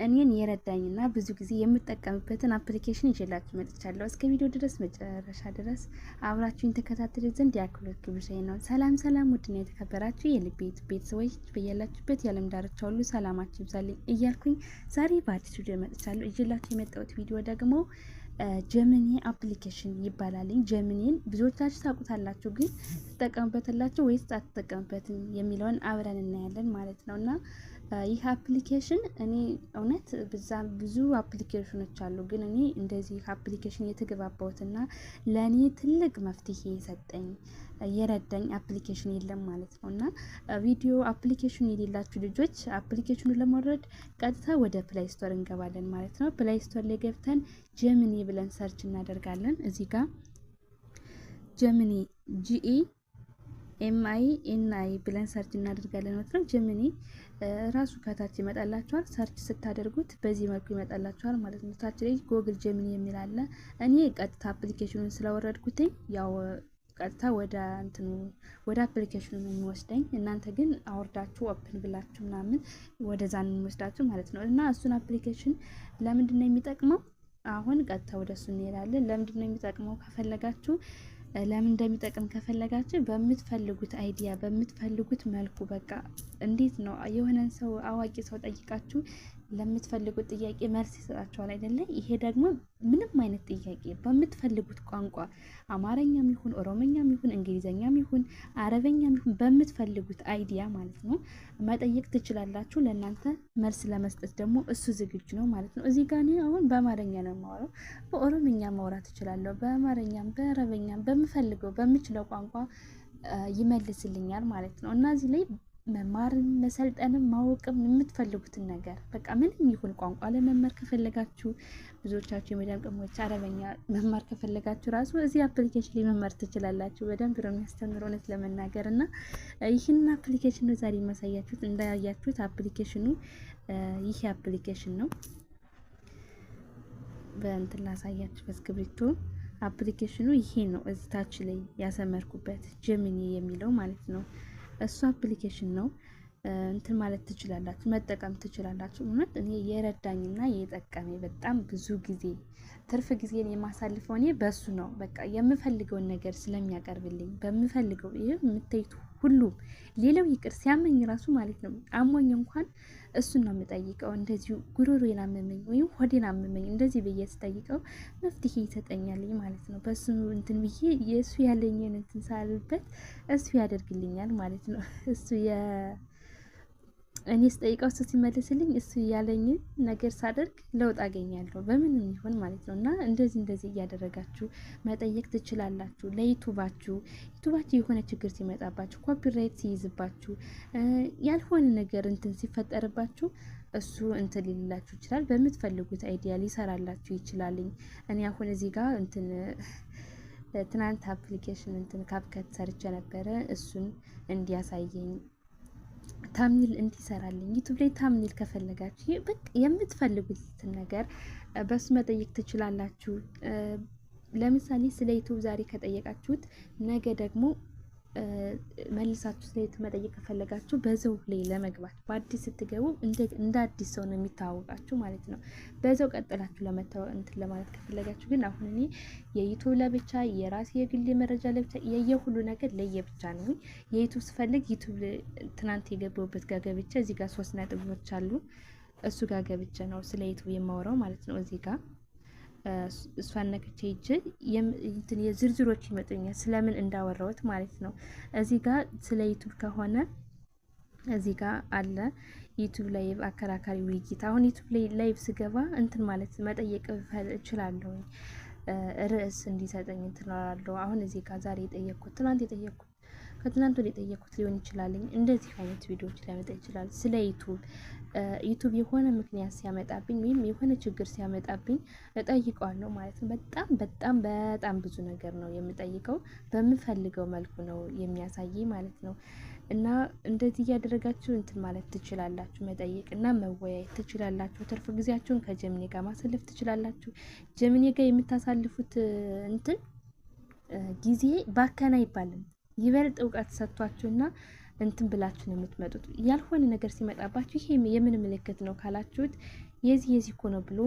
እኔን የረዳኝና ብዙ ጊዜ የምጠቀምበትን አፕሊኬሽን ይዤላችሁ መጥቻለሁ። እስከ ቪዲዮ ድረስ መጨረሻ ድረስ አብራችሁኝ ተከታተሉ ዘንድ የአክብሮት ግብዣዬ ነው። ሰላም ሰላም! ውድና የተከበራችሁ የልቤት ቤተሰቦች በያላችሁበት የዓለም ዳርቻ ሁሉ ሰላማችሁ ይብዛልኝ እያልኩኝ ዛሬ በአዲስ ቪዲዮ መጥቻለሁ። ይዤላችሁ የመጣሁት ቪዲዮ ደግሞ ጀሚኒ አፕሊኬሽን ይባላል። ጀሚኒን ብዙዎቻችሁ ታውቁታላችሁ፣ ግን ትጠቀሙበታላችሁ ወይስ አትጠቀሙበትም የሚለውን አብረን እናያለን ማለት ነውና ይህ አፕሊኬሽን እኔ እውነት ብዙ አፕሊኬሽኖች አሉ፣ ግን እኔ እንደዚህ አፕሊኬሽን የተገባባሁትና ለእኔ ትልቅ መፍትሄ የሰጠኝ የረዳኝ አፕሊኬሽን የለም ማለት ነው። እና ቪዲዮ አፕሊኬሽን የሌላችሁ ልጆች አፕሊኬሽኑን ለማውረድ ቀጥታ ወደ ፕሌይ ስቶር እንገባለን ማለት ነው። ፕሌይ ስቶር ላይ ገብተን ጀሚኒ ብለን ሰርች እናደርጋለን። እዚህ ጋር ጀሚኒ GEMINI ብለን ሰርች እናደርጋለን ማለት ነው። ጀሚኒ ራሱ ከታች ይመጣላችኋል። ሰርች ስታደርጉት በዚህ መልኩ ይመጣላችኋል ማለት ነው። ታች ላይ ጎግል ጀሚኒ የሚል አለ። እኔ ቀጥታ አፕሊኬሽኑን ስለወረድኩት ያው ቀጥታ ወደ አፕሊኬሽኑ ነው የሚወስደኝ። እናንተ ግን አውርዳችሁ ኦፕን ብላችሁ ምናምን ወደዛ ነው የሚወስዳችሁ ማለት ነው። እና እሱን አፕሊኬሽን ለምንድን ነው የሚጠቅመው? አሁን ቀጥታ ወደሱ እንሄዳለን። ለምንድን ነው የሚጠቅመው ከፈለጋችሁ ለምን እንደሚጠቅም ከፈለጋችሁ በምትፈልጉት አይዲያ በምትፈልጉት መልኩ በቃ እንዴት ነው የሆነን ሰው አዋቂ ሰው ጠይቃችሁ ለምትፈልጉት ጥያቄ መልስ ይሰጣችኋል አይደለ? ይሄ ደግሞ ምንም አይነት ጥያቄ በምትፈልጉት ቋንቋ አማርኛም ይሁን ኦሮሞኛም ይሁን እንግሊዘኛም ይሁን አረበኛም ይሁን በምትፈልጉት አይዲያ ማለት ነው መጠየቅ ትችላላችሁ። ለእናንተ መልስ ለመስጠት ደግሞ እሱ ዝግጁ ነው ማለት ነው። እዚህ ጋር አሁን በአማርኛ ነው የማወራው፣ በኦሮሞኛ ማውራት እችላለሁ፣ በአማርኛም በአረበኛም በምፈልገው በምችለው ቋንቋ ይመልስልኛል ማለት ነው። እና እዚህ ላይ መማርም መሰልጠንም ማወቅም የምትፈልጉትን ነገር በቃ ምንም ይሁን ቋንቋ ለመማር ከፈለጋችሁ ብዙዎቻችሁ የመዳም ቅሞች አረበኛ መማር ከፈለጋችሁ ራሱ እዚህ አፕሊኬሽን ላይ መማር ትችላላችሁ። በደንብ ነው የሚያስተምረው እውነት ለመናገር እና ይህን አፕሊኬሽን ነው ዛሬ ማሳያችሁት። እንዳያችሁት አፕሊኬሽኑ ይህ አፕሊኬሽን ነው። በእንትን ላሳያችሁ በስክሪፕቱ አፕሊኬሽኑ ይሄ ነው። እዚህ ታች ላይ ያሰመርኩበት ጀሚኒ የሚለው ማለት ነው። እሱ አፕሊኬሽን ነው። እንትን ማለት ትችላላችሁ፣ መጠቀም ትችላላችሁ። እውነት እኔ የረዳኝና የጠቀመኝ በጣም ብዙ ጊዜ ትርፍ ጊዜን የማሳልፈው እኔ በሱ ነው። በቃ የምፈልገውን ነገር ስለሚያቀርብልኝ በምፈልገው ይሄ የምታዩት ሁሉም ሌላው ይቅር ሲያመኝ ራሱ ማለት ነው አሞኝ እንኳን እሱን ነው የምጠይቀው። እንደዚሁ ጉሮሮዬን አመመኝ ወይም ሆዴን አመመኝ እንደዚህ ብዬ ስጠይቀው መፍትሄ ይሰጠኛል ማለት ነው። በሱ እንትን ብዬ የእሱ ያለኝን እንትን ሳልበት እሱ ያደርግልኛል ማለት ነው። እኔ ስጠይቀው እሱ ሲመልስልኝ እሱ ያለኝን ነገር ሳደርግ ለውጥ አገኛለሁ በምንም ይሁን ማለት ነው። እና እንደዚህ እያደረጋችሁ መጠየቅ ትችላላችሁ። ለዩቱባችሁ የሆነ ችግር ሲመጣባችሁ፣ ኮፒራይት ሲይዝባችሁ፣ ያልሆነ ነገር እንትን ሲፈጠርባችሁ እሱ እንትን ሊላችሁ ይችላል። በምትፈልጉት አይዲያ ሊሰራላችሁ ይችላልኝ። እኔ አሁን እዚህ ጋር እንትን ትናንት አፕሊኬሽን እንትን ካፕከት ሰርቼ ነበረ። እሱን እንዲያሳየኝ ታምኒል እንዲሰራልኝ ዩቲዩብ ላይ ታምኒል ከፈለጋችሁ በቃ የምትፈልጉትን ነገር በሱ መጠየቅ ትችላላችሁ። ለምሳሌ ስለ ዩቲዩብ ዛሬ ከጠየቃችሁት ነገ ደግሞ መልሳችሁ ስለ ዩቲዩብ መጠየቅ ከፈለጋችሁ በዛው ላይ ለመግባት በአዲስ ስትገቡ እንደ አዲስ ሰው ነው የሚታወቃችሁ ማለት ነው። በዛው ቀጥላችሁ እንትን ለማለት ከፈለጋችሁ ግን አሁን እኔ የዩቲዩብ ለብቻ የራሴ የግል መረጃ ለብቻ የየሁሉ ነገር ለየብቻ ነው። የዩቲዩብ ስፈልግ ዩቲዩብ ትናንት የገባሁበት ጋር ገብቼ እዚህ ጋር 3 ነጥቦች አሉ። እሱ ጋር ገብቼ ነው ስለ ዩቲዩብ የማወራው ማለት ነው። እዚህ ጋር እሷን ነክቼ ሂጅ እንትን የዝርዝሮች ይመጡኛል ስለምን እንዳወራሁት ማለት ነው። እዚህ ጋር ስለ ዩቲዩብ ከሆነ እዚህ ጋር አለ ዩቲዩብ ላይቭ አከራካሪ ውይይት። አሁን ዩቲዩብ ላይ ላይቭ ስገባ እንትን ማለት መጠየቅ እችላለሁ፣ ርዕስ እንዲሰጠኝ እንትን እላለሁ። አሁን እዚህ ጋር ዛሬ የጠየቅኩት ትናንት የጠየቅኩት ከትናንት ወዲያ የጠየቅኩት ሊሆን ይችላል። እንደዚህ አይነት ቪዲዮዎች ሊያመጣ ይችላል። ስለ ዩቲዩብ የሆነ ምክንያት ሲያመጣብኝ ወይም የሆነ ችግር ሲያመጣብኝ እጠይቀዋለሁ ማለት ነው። በጣም ብዙ ነገር ነው የምጠይቀው። በምፈልገው መልኩ ነው የሚያሳይ ማለት ነው። እና እንደዚህ እያደረጋችሁ እንትን ማለት ትችላላችሁ፣ መጠየቅ እና መወያየት ትችላላችሁ። ትርፍ ጊዜያችሁን ከጀሚኒ ጋር ማሳለፍ ትችላላችሁ። ጀሚኒ ጋር የምታሳልፉት እንትን ጊዜ ባከና ይባላል። ይበልጥ እውቀት ሰጥቷችሁና እንትን ብላችሁ ነው የምትመጡት። ያልሆነ ነገር ሲመጣባችሁ ይሄ የምን ምልክት ነው ካላችሁት የዚህ እኮ ነው ብሎ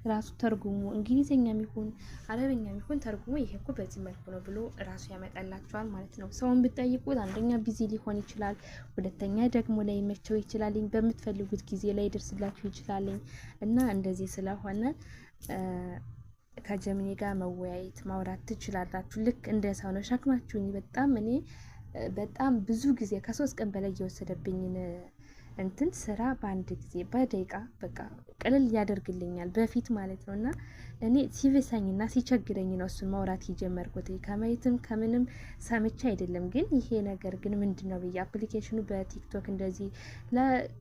ራሱ ተርጉሞ እንግሊዘኛም ይሁን አረበኛም ይሁን ተርጉሞ ይሄ እኮ በዚህ መልኩ ነው ብሎ ራሱ ያመጣላችኋል ማለት ነው። ሰውን ብትጠይቁት አንደኛ ቢዚ ሊሆን ይችላል፣ ሁለተኛ ደግሞ ላይ መቸው ይችላል፣ በምትፈልጉት ጊዜ ላይ ይደርስላችሁ ይችላል። እና እንደዚህ ስለሆነ ከጀሚኒ ጋር መወያየት ማውራት ትችላላችሁ። ልክ እንደ ሰው ነው ሸክማችሁኝ። በጣም ብዙ ጊዜ ከ3 ቀን በላይ የወሰደብኝን እንትን ስራ በአንድ ጊዜ በደቂቃ በቃ ቅልል ያደርግልኛል በፊት ማለት ነው። እና እኔ ሲበሳኝና ሲቸግረኝ ነው እሱን ማውራት የጀመርኩት። ከማየትም ከምንም ሰምቼ አይደለም። ግን ይሄ ነገር ግን ምንድን ነው ብዬ አፕሊኬሽኑ በቲክቶክ እንደዚህ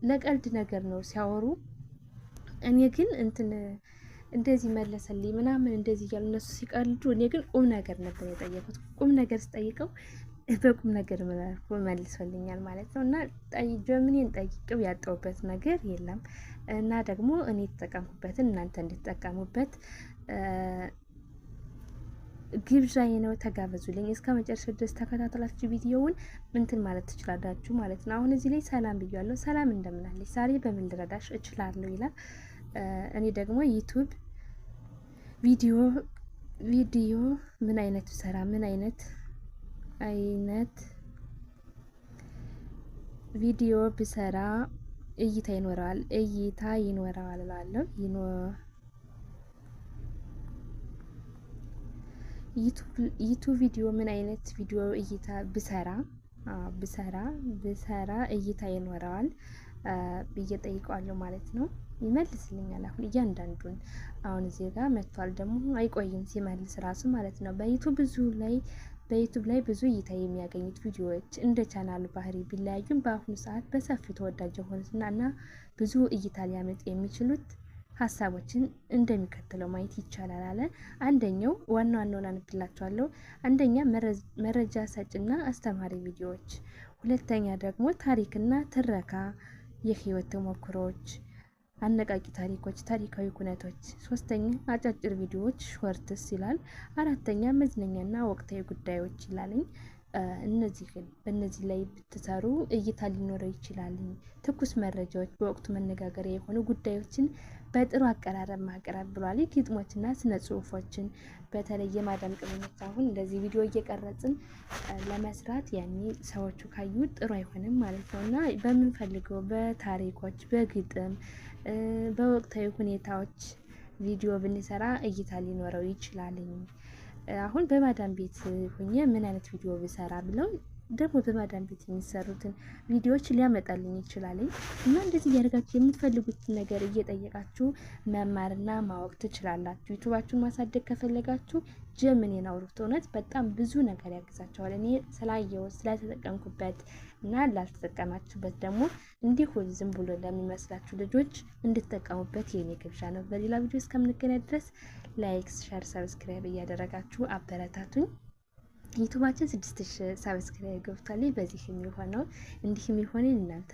ለቀልድ ነገር ነው ሲያወሩ፣ እኔ ግን እንደዚህ መለሰልኝ ምናምን እንደዚህ እያሉ እነሱ ሲቀልዱ፣ እኔ ግን ቁም ነገር ነበር የጠየቁት። ቁም ነገር ስጠይቀው በቁም ነገር መልሶልኛል ማለት ነው። እና ጀሚኒን ጠይቄው ያጣሁበት ነገር የለም። እና ደግሞ እኔ የተጠቀምኩበትን እናንተ እንድትጠቀሙበት ግብዣዬ ነው። ተጋበዙልኝ። እስከ መጨረሻ ድረስ ተከታተላችሁ ቪዲዮውን እንትን ማለት ትችላላችሁ ማለት ነው። አሁን እዚህ ላይ ሰላም ብያለሁ። ሰላም እንደምናለች፣ ዛሬ በምን ልረዳሽ እችላለሁ ይላል። እኔ ደግሞ ዩቱብ ቪዲዮ ምን አይነት ሰራ ምን አይነት ቪዲዮ ብሰራ እይታ ይኖረዋል እላለሁ። ዩቱብ ቪዲዮ ምን አይነት ቪዲዮ እይታ ብሰራ እይታ ይኖረዋል ብዬ ጠይቀዋለሁ ማለት ነው። ይመልስልኛል። አሁን እያንዳንዱን አሁን እዚህ ጋር መጥቷል። ደግሞ አይቆይም ሲመልስ ራሱ ማለት ነው። በዩቱብ ላይ ብዙ እይታ የሚያገኙት ቪዲዮዎች እንደ ቻናሉ ባህሪ ቢለያዩም በአሁኑ ሰዓት በሰፊው ተወዳጅ የሆኑትና እና ብዙ እይታ ሊያመጡ የሚችሉት ሀሳቦችን እንደሚከተለው ማየት ይቻላል አለ። አንደኛው ዋናውን አንብላችኋለሁ። አንደኛ መረጃ ሰጭና አስተማሪ ቪዲዮዎች፣ ሁለተኛ ደግሞ ታሪክና ትረካ፣ የህይወት ተሞክሮች፣ አነቃቂ ታሪኮች፣ ታሪካዊ ኩነቶች፣ ሶስተኛ አጫጭር ቪዲዮዎች ሾርትስ ይላል። አራተኛ መዝናኛና ወቅታዊ ጉዳዮች ይላልኝ። በእነዚህ ላይ ብትሰሩ እይታ ሊኖረው ይችላል። ትኩስ መረጃዎች፣ በወቅቱ መነጋገሪያ የሆኑ ጉዳዮችን በጥሩ አቀራረብ ማቅረብ ብሏል። ግጥሞችና ስነ ጽሁፎችን በተለይ የማዳም ቅመሞች አሁን እንደዚህ ቪዲዮ እየቀረጽን ለመስራት ያኔ ሰዎቹ ካዩ ጥሩ አይሆንም ማለት ነው። እና በምንፈልገው በታሪኮች፣ በግጥም፣ በወቅታዊ ሁኔታዎች ቪዲዮ ብንሰራ እይታ ሊኖረው ይችላል። አሁን በማዳም ቤት ሆኜ ምን አይነት ቪዲዮ ብሰራ ብለው ደግሞ በማዳም ቤት የሚሰሩትን ቪዲዮዎች ሊያመጣልኝ ይችላል። እና እንደዚህ እያደረጋችሁ የምትፈልጉትን ነገር እየጠየቃችሁ መማርና ማወቅ ትችላላችሁ። ዩቱባችሁን ማሳደግ ከፈለጋችሁ ጀሚኒን አውሩት። እውነት በጣም ብዙ ነገር ያግዛቸዋል። እኔ ስላየው ስለተጠቀምኩበት እና ላልተጠቀማችሁበት ደግሞ እንዲሁ ዝም ብሎ ለሚመስላችሁ ልጆች እንድትጠቀሙበት የኔ ግብዣ ነው። በሌላ ቪዲዮ እስከምንገናኝ ድረስ ላይክ፣ ሸር፣ ሰብስክራይብ እያደረጋችሁ አበረታቱኝ። ዩቱባችን 6000 ሰብስክራይብ ገብቷል። በዚህ የሚሆነው እንዲህ የሚሆነው እናንተ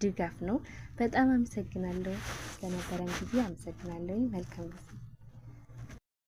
ድጋፍ ነው። በጣም አመሰግናለሁ። ስለነበረን ጊዜ አመሰግናለሁ። መልካም ጊዜ